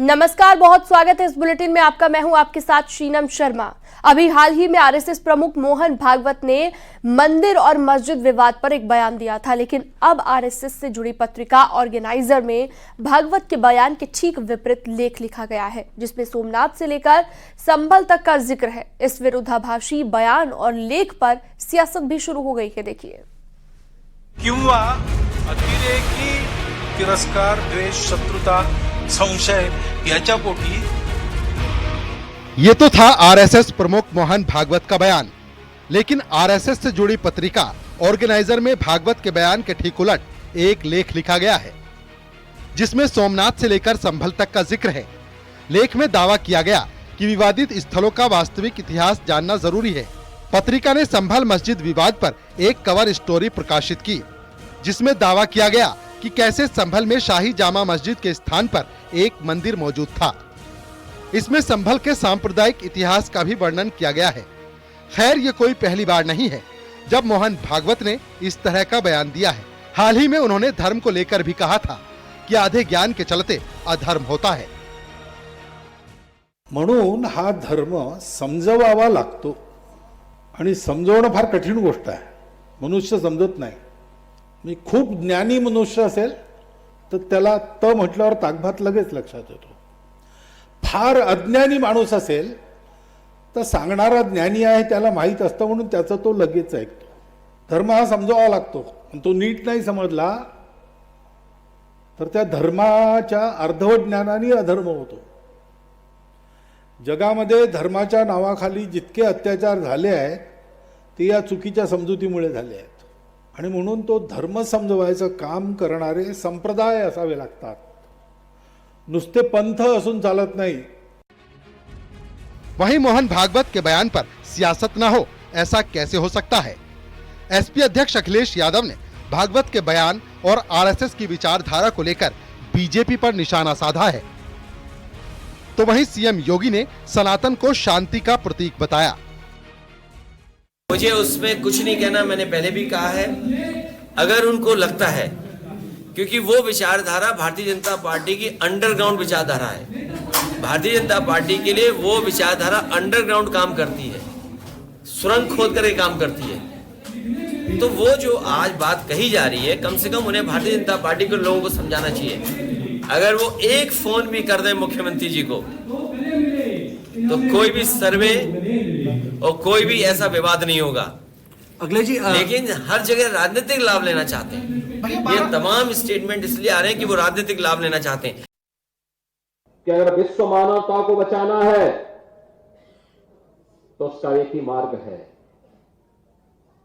नमस्कार, बहुत स्वागत है इस बुलेटिन में आपका। मैं हूं आपके साथ शीनम शर्मा। अभी हाल ही में आरएसएस प्रमुख मोहन भागवत ने मंदिर और मस्जिद विवाद पर एक बयान दिया था, लेकिन अब आरएसएस से जुड़ी पत्रिका ऑर्गेनाइजर में भागवत के बयान के ठीक विपरीत लेख लिखा गया है, जिसमें सोमनाथ से लेकर संभल तक का जिक्र है। इस विरोधाभासी बयान और लेख पर सियासत भी शुरू हो गई है। देखिए। किंवा अतिरेकी तिरस्कार, द्वेष, शत्रुता, संशय याच्या पोटी। ये तो था आरएसएस प्रमुख मोहन भागवत का बयान, लेकिन आरएसएस से जुड़ी पत्रिका ऑर्गेनाइजर में भागवत के बयान के ठीक उलट एक लेख लिखा गया है, जिसमें सोमनाथ से लेकर संभल तक का जिक्र है। लेख में दावा किया गया कि विवादित स्थलों का वास्तविक इतिहास जानना जरूरी है। पत्रिका ने संभल मस्जिद विवाद पर एक कवर स्टोरी प्रकाशित की, जिसमें दावा किया गया कि कैसे संभल में शाही जामा मस्जिद के स्थान पर एक मंदिर मौजूद था। इसमें संभल के सांप्रदायिक इतिहास का भी वर्णन किया गया है। खैर, ये कोई पहली बार नहीं है जब मोहन भागवत ने इस तरह का बयान दिया है। हाल ही में उन्होंने धर्म को लेकर भी कहा था कि आधे ज्ञान के चलते अधर्म होता है। म्हणून हा धर्म समजवावा लागतो आणि समजवणं फार कठीण गोष्ट आहे। मनुष्य समजत नाही। मी खूप ज्ञानी मनुष्य असेल तर त्याला त म्हटल्यावर ताकभात लगेच लक्षात येतो। फार अज्ञानी माणूस असेल तर सांगणारा ज्ञानी आहे त्याला माहित असतं म्हणून त्याचं तो लगेच ऐकतो। धर्म हा समजावा लागतो, पण तो नीट नाही समजला तर त्या धर्माच्या अर्धवट ज्ञानाने अधर्म होतो। जगामध्ये धर्माच्या नावाखाली जितके अत्याचार झाले आहेत ते या चुकीच्या समजुतीमुळे झाले आहेत, आणि म्हणून तो धर्म समजवायचं काम करणारे संप्रदाय असावे लागतात। नुसते पंथ असून चालत नहीं। वहीं मोहन भागवत के बयान पर सियासत न हो, ऐसा कैसे हो सकता है? एसपी अध्यक्ष अखिलेश यादव ने भागवत के बयान और आरएसएस की विचारधारा को लेकर बीजेपी पर निशाना साधा है, तो वहीं सीएम योगी ने सनातन को शांति का प्रतीक बताया। मुझे उसमें कुछ नहीं कहना, मैंने पहले भी कहा है। अगर उनको लगता है, क्योंकि वो विचारधारा भारतीय जनता पार्टी की अंडरग्राउंड विचारधारा है, भारतीय जनता पार्टी के लिए वो विचारधारा अंडरग्राउंड काम करती है, सुरंग खोद करके काम करती है। तो वो जो आज बात कही जा रही है, कम से कम उन्हें भारतीय जनता पार्टी के लोगों को समझाना चाहिए। अगर वो एक फोन भी कर दे मुख्यमंत्री जी को, तो कोई भी सर्वे और कोई भी ऐसा विवाद नहीं होगा। अगले जी लेकिन हर जगह राजनीतिक लाभ लेना चाहते हैं। ये तमाम स्टेटमेंट इसलिए आ रहे हैं कि वो राजनीतिक लाभ लेना चाहते हैं। कि अगर विश्व मानवता को बचाना है तो उसका एक ही मार्ग है,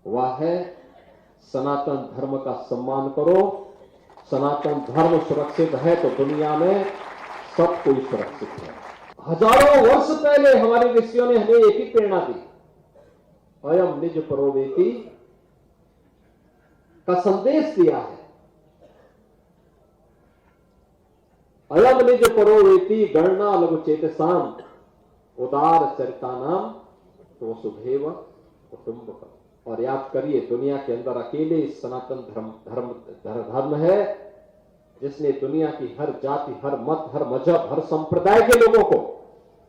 वह है सनातन धर्म का सम्मान करो। सनातन धर्म सुरक्षित है तो दुनिया में सब कोई सुरक्षित है। हजारों वर्ष पहले हमारे ऋषियों ने हमें एक ही प्रेरणा दी, अयम निज परोवेति का संदेश दिया है। अयम निज परोवेति गणना लघु चेतसाम उदार चरितानाम तो सुधेव कुटुंब। और याद करिए, दुनिया के अंदर अकेले सनातन धर्म है जिसने दुनिया की हर जाति, हर मत, हर मजहब, हर संप्रदाय के लोगों को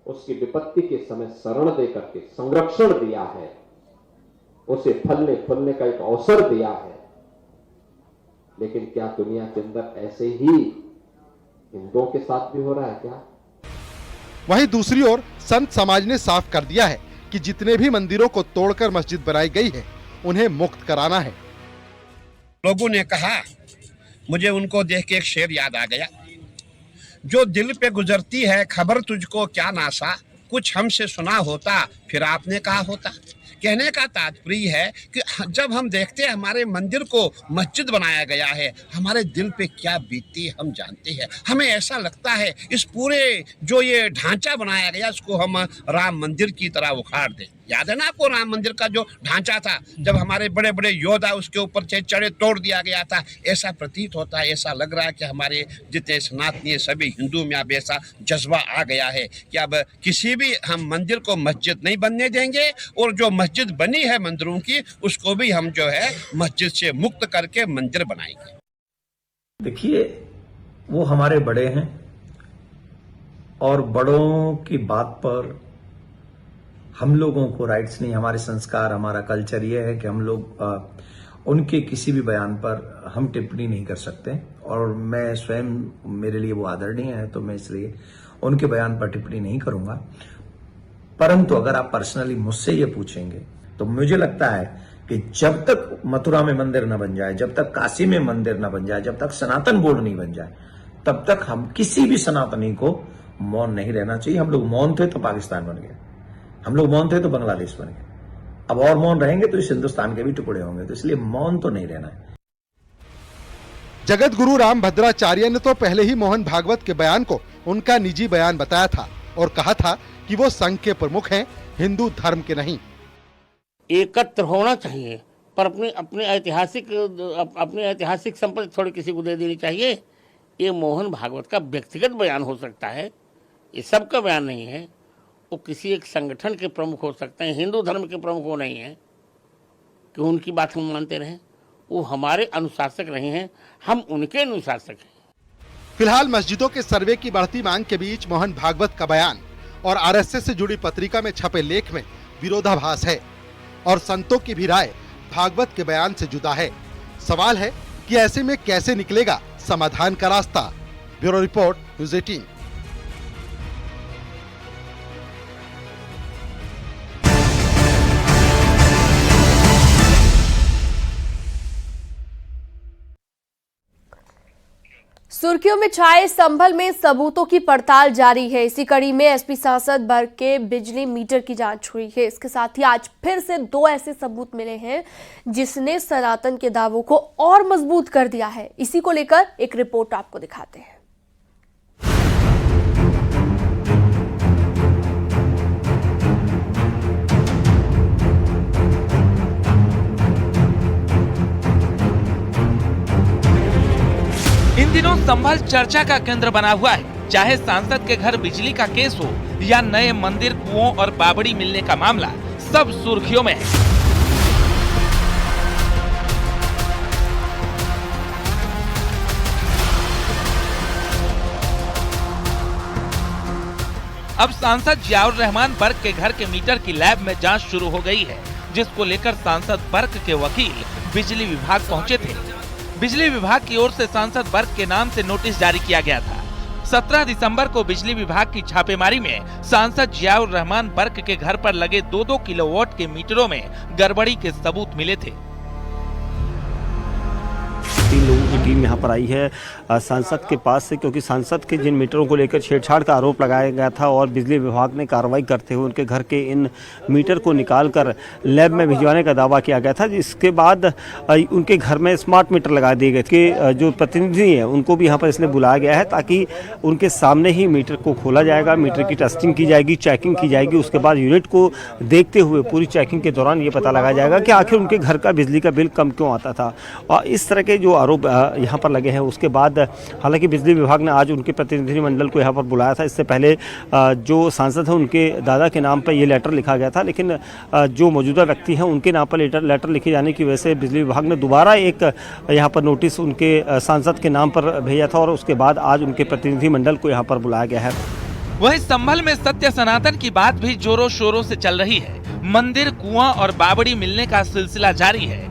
उसकी विपत्ति के समय शरण देकर के संरक्षण दिया है, उसे फलने फूलने का एक अवसर दिया है। लेकिन क्या दुनिया के अंदर ऐसे ही हिंदुओं के साथ भी हो रहा है क्या? वहीं दूसरी ओर संत समाज ने साफ कर दिया है कि जितने भी मंदिरों को तोड़कर मस्जिद बनाई गई है, उन्हें मुक्त कराना है। लोगों ने कहा, मुझे उनको देख के एक शेर याद आ गया, जो दिल पे गुजरती है खबर तुझको क्या नासा, कुछ हमसे सुना होता फिर आपने कहा होता। कहने का तात्पर्य है कि जब हम देखते हैं हमारे मंदिर को मस्जिद बनाया गया है, हमारे दिल पे क्या बीतती हम जानते हैं। हमें ऐसा लगता है इस पूरे जो ये ढांचा बनाया गया इसको हम राम मंदिर की तरह उखाड़ दें। याद है ना आपको राम मंदिर का जो ढांचा था, जब हमारे बड़े बड़े योद्धा उसके ऊपर से चढ़े तोड़ दिया गया था। ऐसा प्रतीत होता है, ऐसा लग रहा है कि हमारे जितने सनातनी सभी हिंदू में अब ऐसा जज्बा आ गया है कि अब किसी भी हम मंदिर को मस्जिद नहीं बनने देंगे, और जो मस्जिद बनी है मंदिरों की उसको भी हम जो है मस्जिद से मुक्त करके मंदिर बनाएंगे। देखिए, वो हमारे बड़े हैं, और बड़ों की बात पर हम लोगों को राइट्स नहीं। हमारे संस्कार, हमारा कल्चर ये है कि हम लोग उनके किसी भी बयान पर हम टिप्पणी नहीं कर सकते, और मैं स्वयं, मेरे लिए वो आदरणीय है, तो मैं इसलिए उनके बयान पर टिप्पणी नहीं करूंगा। परंतु अगर आप पर्सनली मुझसे ये पूछेंगे तो मुझे लगता है कि जब तक मथुरा में मंदिर न बन जाए, जब तक काशी में मंदिर न बन जाए, जब तक सनातन बोर्ड नहीं बन जाए, तब तक हम किसी भी सनातनी को मौन नहीं रहना चाहिए। हम लोग मौन थे तो पाकिस्तान बन गया, हम लोग मौन थे तो बांग्लादेश बन गया, अब और मौन रहेंगे तो इस हिंदुस्तान के भी टुकड़े होंगे, तो इसलिए मौन तो नहीं रहना है। जगत गुरु राम भद्राचार्य ने तो पहले ही मोहन भागवत के बयान को उनका निजी बयान बताया था और कहा था कि वो संघ के प्रमुख हैं, हिंदू धर्म के नहीं। एकत्र होना चाहिए, पर अपने ऐतिहासिक संपत्ति थोड़ी किसी को दे देनी चाहिए। ये मोहन भागवत का व्यक्तिगत बयान हो सकता है, ये सबका बयान नहीं है। वो किसी एक संगठन के प्रमुख हो सकते हैं, हिंदू धर्म के प्रमुख वो नहीं है कि उनकी बात हम मानते रहें। वो हमारे अनुशासक रहे हैं, हम उनके अनुशासक हैं। फिलहाल मस्जिदों के सर्वे की बढ़ती मांग के बीच मोहन भागवत का बयान और आरएसएस से जुड़ी पत्रिका में छपे लेख में विरोधाभास है और संतों की भी राय भागवत के बयान से जुदा है। सवाल है कि ऐसे में कैसे निकलेगा समाधान का रास्ता। Bureau report, news 18। सुर्खियों में छाए संभल में सबूतों की पड़ताल जारी है। इसी कड़ी में एसपी सांसद वर्ग के बिजली मीटर की जांच हुई है। इसके साथ ही आज फिर से 2 ऐसे सबूत मिले हैं जिसने सनातन के दावों को और मजबूत कर दिया है। इसी को लेकर एक रिपोर्ट आपको दिखाते हैं। इन दिनों संभल चर्चा का केंद्र बना हुआ है। चाहे सांसद के घर बिजली का केस हो या नए मंदिर, कुओं और बावड़ी मिलने का मामला, सब सुर्खियों में है। अब सांसद जियाउर रहमान बर्क के घर के मीटर की लैब में जांच शुरू हो गई है, जिसको लेकर सांसद बर्क के वकील बिजली विभाग पहुंचे थे। बिजली विभाग की ओर से सांसद बर्क के नाम से नोटिस जारी किया गया था। 17 दिसंबर को बिजली विभाग की छापेमारी में सांसद जियाउर रहमान बर्क के घर पर लगे 2-2 किलोवाट के मीटरों में गड़बड़ी के सबूत मिले थे। 3 लोगों की टीम यहाँ पर आई है सांसद के पास से, क्योंकि सांसद के जिन मीटरों को लेकर छेड़छाड़ का आरोप लगाया गया था और बिजली विभाग ने कार्रवाई करते हुए उनके घर के इन मीटर को निकालकर लैब में भिजवाने का दावा किया गया था। जिसके बाद उनके घर में स्मार्ट मीटर लगा दिए गए कि जो प्रतिनिधि हैं उनको भी यहाँ पर इसलिए बुलाया गया है, ताकि उनके सामने ही मीटर को खोला जाएगा, मीटर की टेस्टिंग की जाएगी, चेकिंग की जाएगी। उसके बाद यूनिट को देखते हुए पूरी चेकिंग के दौरान ये पता लगाया जाएगा कि आखिर उनके घर का बिजली का बिल कम क्यों आता था। और इस तरह के जो आरोप यहाँ पर लगे हैं, उसके बाद हालांकि बिजली विभाग ने आज उनके प्रतिनिधिमंडल को यहाँ पर बुलाया था। इससे पहले जो सांसद हैं उनके दादा के नाम पर ये लेटर लिखा गया था, लेकिन जो मौजूदा व्यक्ति हैं उनके नाम पर लेटर लिखे जाने की वजह से बिजली विभाग ने दोबारा एक यहाँ पर नोटिस उनके सांसद के नाम पर भेजा था और उसके बाद आज उनके प्रतिनिधिमंडल को यहाँ पर बुलाया गया है। वहीं संभल में सत्य सनातन की बात भी जोरों शोरों से चल रही है। मंदिर, कुआं और बावड़ी मिलने का सिलसिला जारी है।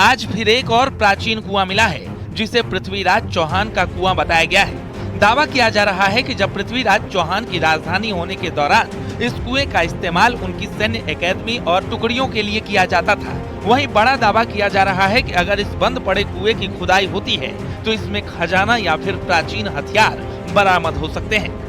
आज फिर एक और प्राचीन कुआं मिला है, जिसे पृथ्वीराज चौहान का कुआं बताया गया है। दावा किया जा रहा है कि जब पृथ्वीराज चौहान की राजधानी होने के दौरान इस कुएं का इस्तेमाल उनकी सैन्य एकेडमी और टुकड़ियों के लिए किया जाता था। वहीं बड़ा दावा किया जा रहा है कि अगर इस बंद पड़े कुएं की खुदाई होती है तो इसमें खजाना या फिर प्राचीन हथियार बरामद हो सकते हैं।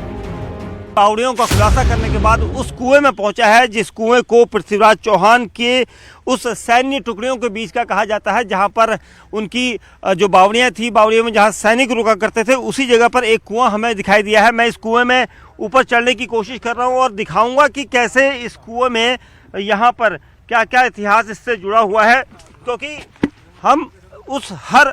बावड़ियों का खुलासा करने के बाद उस कुएं में पहुंचा है, जिस कुएं को पृथ्वीराज चौहान के उस सैन्य टुकड़ियों के बीच का कहा जाता है, जहां पर उनकी जो बावड़ियां थी, बावड़ियों में जहां सैनिक रुका करते थे, उसी जगह पर एक कुआं हमें दिखाई दिया है। मैं इस कुएं में ऊपर चढ़ने की कोशिश कर रहा हूं और दिखाऊंगा कि कैसे इस कुएं में यहाँ पर क्या क्या इतिहास इससे जुड़ा हुआ है, क्योंकि हम उस हर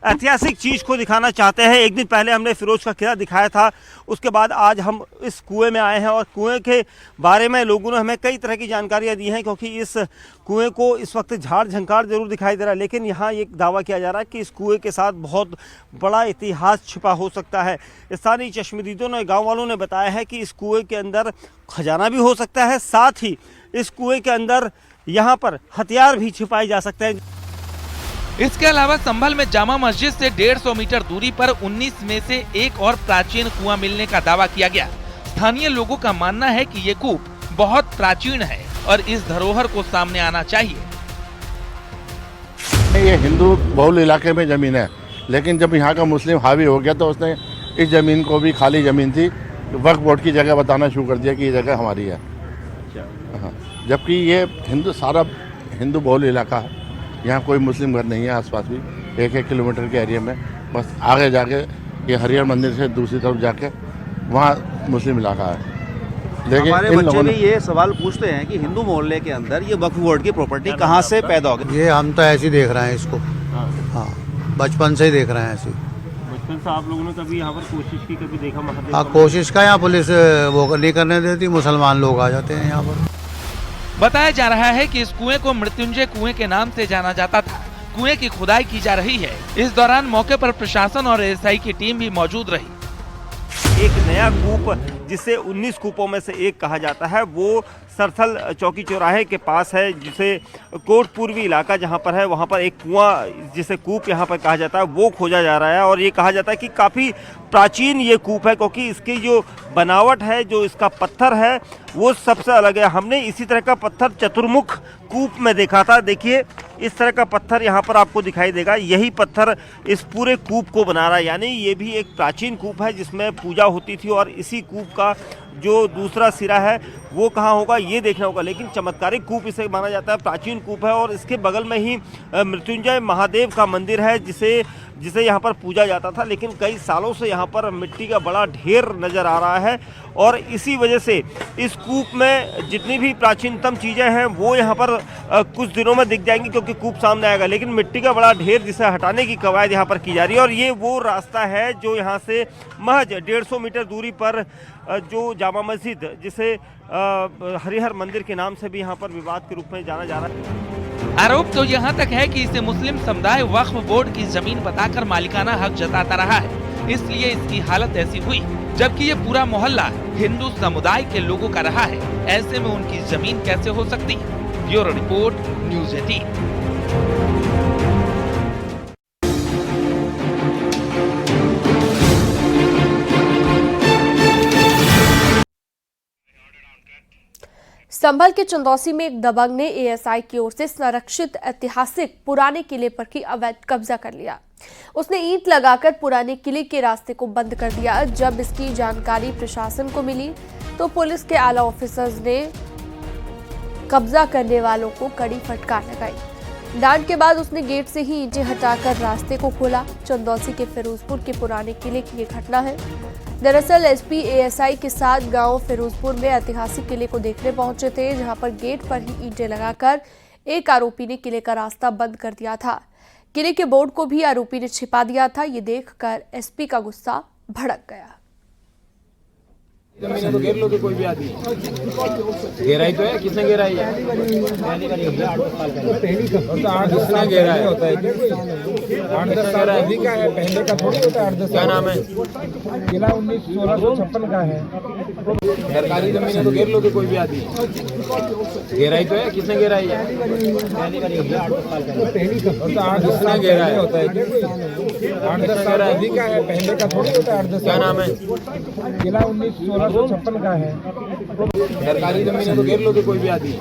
ऐतिहासिक चीज़ को दिखाना चाहते हैं। एक दिन पहले हमने फिरोज का किला दिखाया था, उसके बाद आज हम इस कुएं में आए हैं और कुएं के बारे में लोगों ने हमें कई तरह की जानकारियां दी हैं, क्योंकि इस कुएं को इस वक्त झाड़ झंकार जरूर दिखाई दे रहा है, लेकिन यहाँ एक दावा किया जा रहा है कि इस कुएं के साथ बहुत बड़ा इतिहास छिपा हो सकता है। स्थानीय चश्मदीदों ने, गाँव वालों ने बताया है कि इस कुएं के अंदर खजाना भी हो सकता है, साथ ही इस कुएं के अंदर यहाँ पर हथियार भी छिपाए जा सकते हैं। इसके अलावा संभल में जामा मस्जिद से 150 मीटर दूरी पर 19 में से एक और प्राचीन कुआं मिलने का दावा किया गया। स्थानीय लोगों का मानना है कि ये कूप बहुत प्राचीन है और इस धरोहर को सामने आना चाहिए। ये हिंदू बहुल इलाके में जमीन है, लेकिन जब यहाँ का मुस्लिम हावी हो गया तो उसने इस जमीन को भी, खाली जमीन थी, वक्फ बोर्ड की जगह बताना शुरू कर दिया कि ये जगह हमारी है। हाँ, जबकि ये सारा हिंदू बहुल इलाका है, यहाँ कोई मुस्लिम घर नहीं है आसपास भी, 1-1 किलोमीटर के एरिया में। बस आगे जाके ये हरिहर मंदिर से दूसरी तरफ जाके वहाँ मुस्लिम इलाका है। लेकिन हमारे बच्चे भी ये सवाल पूछते हैं कि हिंदू मोहल्ले के अंदर ये वक्फ बोर्ड की प्रॉपर्टी कहाँ से पैदा हो गई। ये हम तो ऐसे ही देख रहे हैं इसको, हाँ, बचपन से ही देख रहे हैं ऐसे। बचपन से आप लोगों ने कभी यहाँ पर कोशिश की, कभी देखा महादेव? हाँ, कोशिश का, यहाँ पुलिस वो नहीं करने देती, मुसलमान लोग आ जाते हैं यहाँ पर। बताया जा रहा है कि इस कुएं को मृत्युंजय कुएं के नाम से जाना जाता था। कुएं की खुदाई की जा रही है। इस दौरान मौके पर प्रशासन और एएसआई की टीम भी मौजूद रही। एक नया कूप, जिसे 19 कूपों में से एक कहा जाता है, वो सरथल चौकी चौराहे के पास है, जिसे कोट पूर्वी इलाका जहां पर है, वहां पर एक कुआं, जिसे कूप यहां पर कहा जाता है, वो खोजा जा रहा है। और ये कहा जाता है कि काफ़ी प्राचीन ये कूप है, क्योंकि इसकी जो बनावट है, जो इसका पत्थर है, वो सबसे अलग है। हमने इसी तरह का पत्थर चतुर्मुख कूप में देखा था। देखिए, इस तरह का पत्थर यहाँ पर आपको दिखाई देगा। यही पत्थर इस पूरे कूप को बना रहा है, यानी ये भी एक प्राचीन कूप है जिसमें पूजा होती थी। और इसी कूप का जो दूसरा सिरा है वो कहाँ होगा ये देखना होगा, लेकिन चमत्कारिक कूप इसे माना जाता है, प्राचीन कूप है। और इसके बगल में ही मृत्युंजय महादेव का मंदिर है, जिसे यहाँ पर पूजा जाता था, लेकिन कई सालों से यहाँ पर मिट्टी का बड़ा ढेर नज़र आ रहा है। और इसी वजह से इस कूप में जितनी भी प्राचीनतम चीज़ें हैं वो यहाँ पर कुछ दिनों में दिख जाएंगी, क्योंकि कूप सामने आएगा, लेकिन मिट्टी का बड़ा ढेर जिसे हटाने की कवायद यहाँ पर की जा रही है। और ये वो रास्ता है जो यहाँ से महज 150 मीटर दूरी पर जो जामा मस्जिद, जिसे हरिहर मंदिर के नाम से भी यहाँ पर विवाद के रूप में जाना जा रहा है। आरोप तो यहाँ तक है कि इसे मुस्लिम समुदाय वक्फ बोर्ड की जमीन बताकर मालिकाना हक जताता रहा है, इसलिए इसकी हालत ऐसी हुई। जबकि ये पूरा मोहल्ला हिंदू समुदाय के लोगों का रहा है, ऐसे में उनकी जमीन कैसे हो सकती है? Bureau report, news 18। संभल के चंदौसी में एक दबंग ने एएसआई की ओर से संरक्षित ऐतिहासिक पुराने किले पर की अवैध कब्जा कर लिया। उसने ईंट लगाकर पुराने किले के रास्ते को बंद कर दिया। जब इसकी जानकारी प्रशासन को मिली तो पुलिस के आला ऑफिसर्स ने कब्जा करने वालों को कड़ी फटकार लगाई। डांट के बाद उसने गेट से ही ईंटें हटाकर रास्ते को खोला। चंदौसी के फिरोजपुर के पुराने किले की ये घटना है। दरअसल एसपी एएसआई के साथ गांव फिरोजपुर में ऐतिहासिक किले को देखने पहुंचे थे, जहां पर गेट पर ही ईंटें लगाकर एक आरोपी ने किले का रास्ता बंद कर दिया था। किले के बोर्ड को भी आरोपी ने छिपा दिया था। ये देखकर एसपी का गुस्सा भड़क गया। जमीन तो घेर लो, तो कोई भी आदमी घेराई तो है, किसने घेराई है? तो 8-10 ने घेरा है, 8-10 साल अभी का है, पहले का थोड़ी होता है 8-10। क्या नाम है? किला 1656 का है। सरकारी जमीन है तो घेर लो, तो कोई भी आदमी घेराई तो है, किसने घेराई है? तो 8-10 ने घेरा है, 8-10 साल अभी का है, पहले का थोड़ी होता है 8-10। क्या नाम है? किला 1656 का है। सरकारी जमीन है तो घेर लो, तो कोई भी आदमी।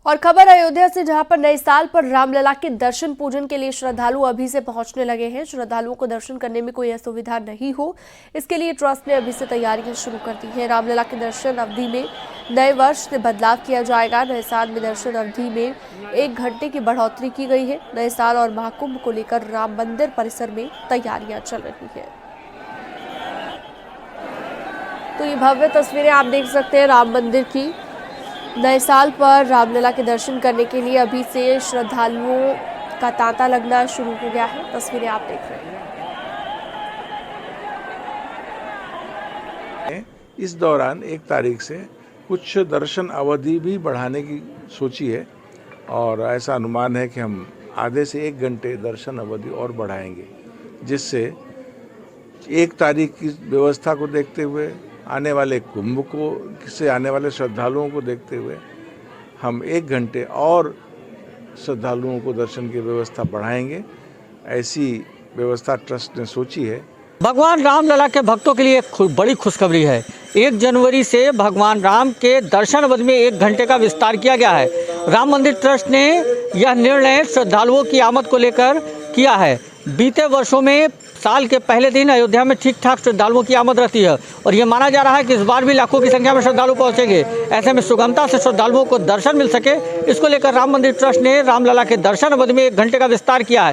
और खबर अयोध्या से, जहां पर नए साल पर रामलला के दर्शन पूजन के लिए श्रद्धालु अभी से पहुंचने लगे हैं। श्रद्धालुओं को दर्शन करने में कोई असुविधा नहीं हो, इसके लिए ट्रस्ट ने अभी से तैयारियां शुरू कर दी हैं। रामलला के दर्शन अवधि में नए वर्ष से बदलाव किया जाएगा। नए साल में दर्शन अवधि में 1 घंटे की बढ़ोतरी की गई है। नए साल और महाकुंभ को लेकर राम मंदिर परिसर में तैयारियां चल रही है। तो ये भव्य तस्वीरें आप देख सकते हैं राम मंदिर की, नए साल पर रामलला के दर्शन करने के लिए अभी से श्रद्धालुओं का तांता लगना शुरू हो गया है। तस्वीरें आप देख रहे हैं। इस दौरान 1 तारीख से कुछ दर्शन अवधि भी बढ़ाने की सोची है और ऐसा अनुमान है कि हम आधे से 1 घंटे दर्शन अवधि और बढ़ाएंगे, जिससे 1 तारीख की व्यवस्था को देखते हुए, आने वाले कुंभ को से आने वाले श्रद्धालुओं को देखते हुए हम 1 घंटे और श्रद्धालुओं को दर्शन की व्यवस्था बढ़ाएंगे। ऐसी व्यवस्था ट्रस्ट ने सोची है। भगवान रामलला के भक्तों के लिए एक बड़ी खुशखबरी है। 1 जनवरी से भगवान राम के दर्शन अवधि में 1 घंटे का विस्तार किया गया है। राम मंदिर ट्रस्ट ने यह निर्णय श्रद्धालुओं की आमद को लेकर किया है। बीते वर्षों में साल के पहले दिन अयोध्या में ठीक ठाक श्रद्धालुओं की आमद रहती है और ये माना जा रहा है कि इस बार भी लाखों की संख्या में श्रद्धालु पहुंचेंगे। ऐसे में सुगमता से श्रद्धालुओं को दर्शन मिल सके, इसको लेकर राम मंदिर ट्रस्ट ने रामलला के दर्शन अवधि में 1 घंटे का विस्तार किया है।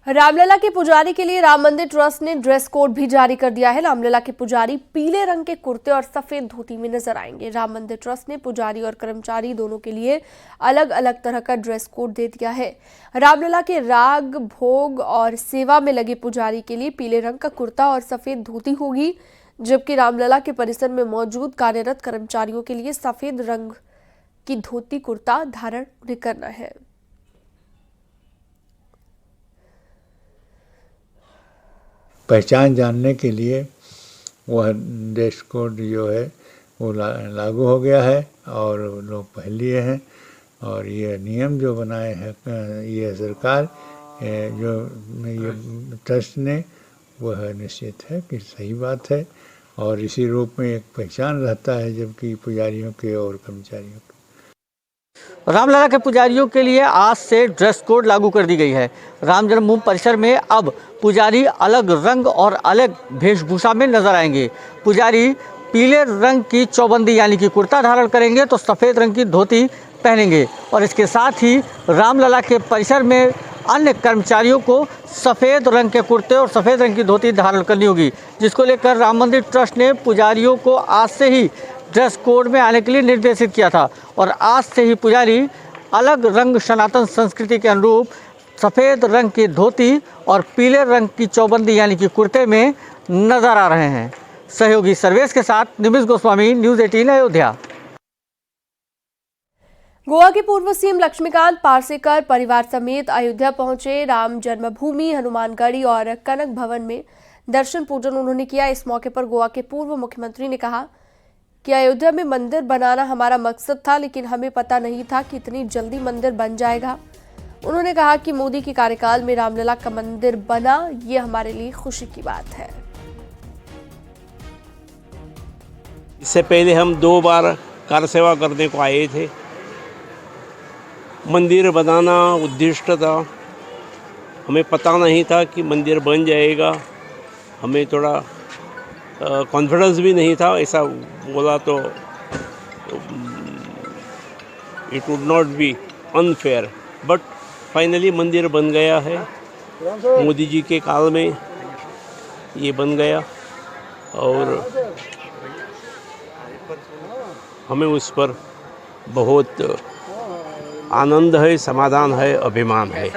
रामलला के पुजारी के लिए राम मंदिर ट्रस्ट ने ड्रेस कोड भी जारी कर दिया है। रामलला के पुजारी पीले रंग के कुर्ते और सफेद धोती में नजर आएंगे। राम मंदिर ट्रस्ट ने पुजारी और कर्मचारी दोनों के लिए अलग अलग तरह का ड्रेस कोड दे दिया है। रामलला के राग, भोग और सेवा में लगे पुजारी के लिए पीले रंग का कुर्ता और सफेद धोती होगी, जबकि रामलला के परिसर में मौजूद कार्यरत कर्मचारियों के लिए सफेद रंग की धोती कुर्ता धारण करना है। पहचान जानने के लिए वह ड्रेस कोड जो है वो लागू हो गया है और लोग पहन लिए हैं और ये नियम जो बनाए हैं ये सरकार जो ये ट्रस्ट ने वह निश्चित है कि सही बात है और इसी रूप में एक पहचान रहता है जबकि पुजारियों के और कर्मचारियों के। रामलला के पुजारियों के लिए आज से ड्रेस कोड लागू कर दी गई है। राम जन्मभूमि परिसर में अब पुजारी अलग रंग और अलग वेशभूषा में नजर आएंगे। पुजारी पीले रंग की चौबंदी यानी कि कुर्ता धारण करेंगे तो सफ़ेद रंग की धोती पहनेंगे और इसके साथ ही रामलला के परिसर में अन्य कर्मचारियों को सफ़ेद रंग के कुर्ते और सफ़ेद रंग की धोती धारण करनी होगी, जिसको लेकर राम मंदिर ट्रस्ट ने पुजारियों को आज से ही ड्रेस कोड में आने के लिए निर्देशित किया था और आज से ही पुजारी अलग रंग सनातन संस्कृति के अनुरूप सफ़ेद रंग की धोती और पीले रंग की चौबंदी यानी कि कुर्ते में नजर आ रहे हैं। सहयोगी सर्वेश के साथ निमिष गोस्वामी, न्यूज़ 18 अयोध्या। गोवा के पूर्व सीएम लक्ष्मीकांत पार्सेकर परिवार समेत अयोध्या पहुंचे। राम जन्मभूमि, हनुमानगढ़ी और कनक भवन में दर्शन पूजन उन्होंने किया। इस मौके पर गोवा के पूर्व मुख्यमंत्री ने कहा कि अयोध्या में मंदिर बनाना हमारा मकसद था, लेकिन हमें पता नहीं था कि इतनी जल्दी मंदिर बन जाएगा। उन्होंने कहा कि मोदी के कार्यकाल में रामलला का मंदिर बना, ये हमारे लिए खुशी की बात है। इससे पहले हम 2 बार कार सेवा करने को आए थे। मंदिर बनाना उद्दिष्ट था, हमें पता नहीं था कि मंदिर बन जाएगा। हमें थोड़ा कॉन्फिडेंस भी नहीं था। ऐसा बोला तो it would not be unfair, but finally मंदिर बन गया है। मोदी जी के काल में ये बन गया और हमें उस पर बहुत आनंद है, समाधान है, अभिमान है।